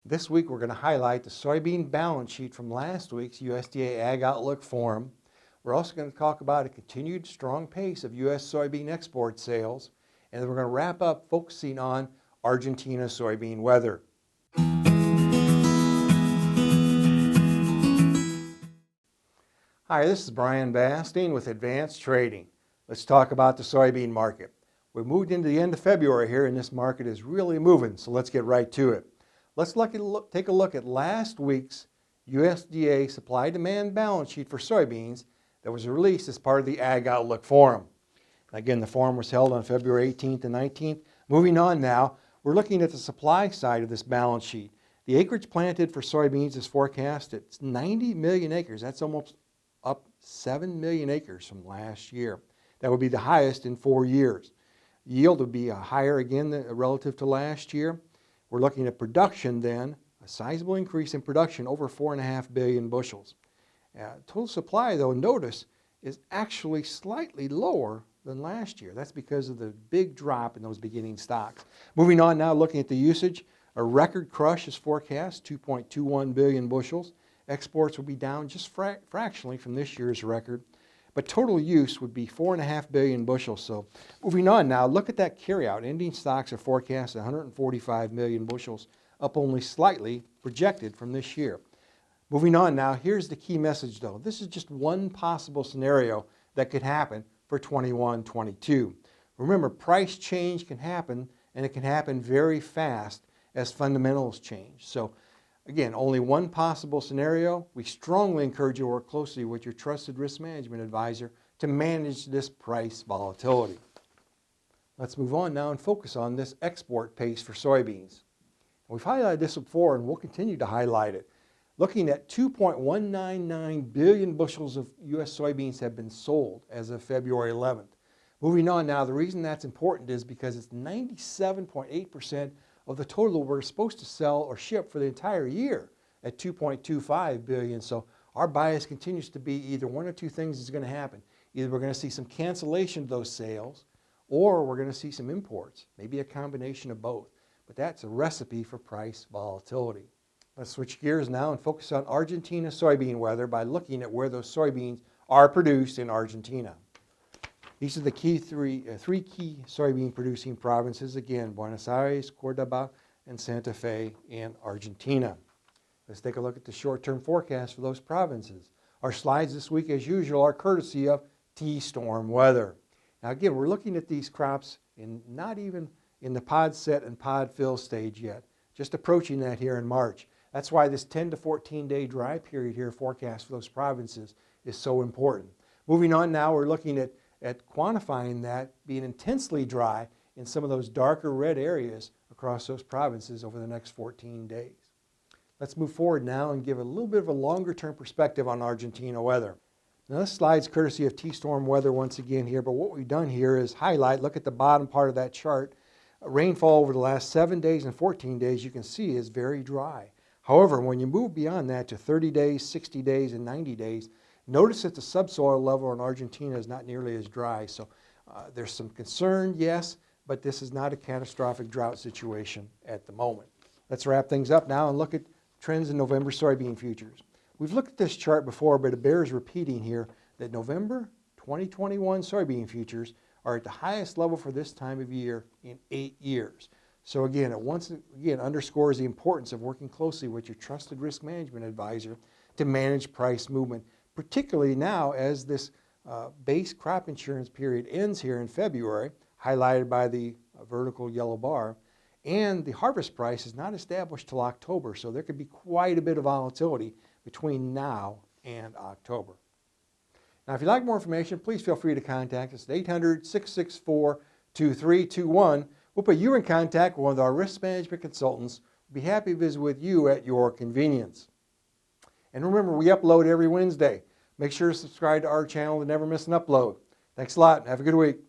This week we're going to highlight the soybean balance sheet from last week's USDA Ag Outlook Forum. We're also going to talk about a continued strong pace of U.S. soybean export sales, and then we're going to wrap up focusing on Argentina soybean weather. Hi, this is Brian Basting with Advanced Trading. Let's talk about the soybean market. We moved into the end of February here, and this market is really moving, so let's get right to it. Let's take a look at last week's USDA supply-demand balance sheet for soybeans that was released as part of the Ag Outlook Forum. Again, the forum was held on February 18th and 19th. Moving on now, we're looking at the supply side of this balance sheet. The acreage planted for soybeans is forecast at 90 million acres. That's almost up 7 million acres from last year. That would be the highest in 4 years. Yield would be higher again relative to last year. We're looking at production then, a sizable increase in production, over 4.5 billion bushels. Total supply, though, notice, is actually slightly lower than last year. That's because of the big drop in those beginning stocks. Moving on now, looking at the usage, a record crush is forecast, 2.21 billion bushels. Exports will be down just fractionally from this year's record, but total use would be 4.5 billion bushels. So moving on now, look at that carryout. Ending stocks are forecast at 145 million bushels, up only slightly projected from this year. Moving on now, here's the key message though. This is just one possible scenario that could happen for 21-22. Remember, price change can happen, and it can happen very fast as fundamentals change. So again, only one possible scenario. We strongly encourage you to work closely with your trusted risk management advisor to manage this price volatility. Let's move on now and focus on this export pace for soybeans. We've highlighted this before, and we'll continue to highlight it. Looking at 2.199 billion bushels of U.S. soybeans have been sold as of February 11th. Moving on now, the reason that's important is because it's 97.8% of the total we're supposed to sell or ship for the entire year at 2.25 billion. So our bias continues to be either one or two things is going to happen. Either we're going to see some cancellation of those sales, or we're going to see some imports, maybe a combination of both. But that's a recipe for price volatility. Let's switch gears now and focus on Argentina soybean weather by looking at where those soybeans are produced in Argentina. These are the three key soybean producing provinces, again, Buenos Aires, Cordoba, and Santa Fe in Argentina. Let's take a look at the short-term forecast for those provinces. Our slides this week, as usual, are courtesy of T-Storm Weather. Now again, we're looking at these crops not even in the pod set and pod fill stage yet, just approaching that here in March. That's why this 10 to 14 day dry period here forecast for those provinces is so important. Moving on now, we're looking at quantifying that being intensely dry in some of those darker red areas across those provinces over the next 14 days. Let's move forward now and give a little bit of a longer term perspective on Argentina weather. Now this slide's courtesy of T-Storm Weather once again here, but what we've done here is highlight, look at the bottom part of that chart. Rainfall over the last 7 days and 14 days you can see is very dry. However, when you move beyond that to 30 days, 60 days, and 90 days, notice that the subsoil level in Argentina is not nearly as dry. So there's some concern, yes, but this is not a catastrophic drought situation at the moment. Let's wrap things up now and look at trends in November soybean futures. We've looked at this chart before, but it bears repeating here that November 2021 soybean futures are at the highest level for this time of year in 8 years. So again, it once again underscores the importance of working closely with your trusted risk management advisor to manage price movement, particularly now as this base crop insurance period ends here in February, highlighted by the vertical yellow bar, and the harvest price is not established till October, so there could be quite a bit of volatility between now and October. Now, if you'd like more information, please feel free to contact us at 800-664-2321. We'll put you in contact with one of our risk management consultants. We'll be happy to visit with you at your convenience. And remember, we upload every Wednesday. Make sure to subscribe to our channel to never miss an upload. Thanks a lot. Have a good week.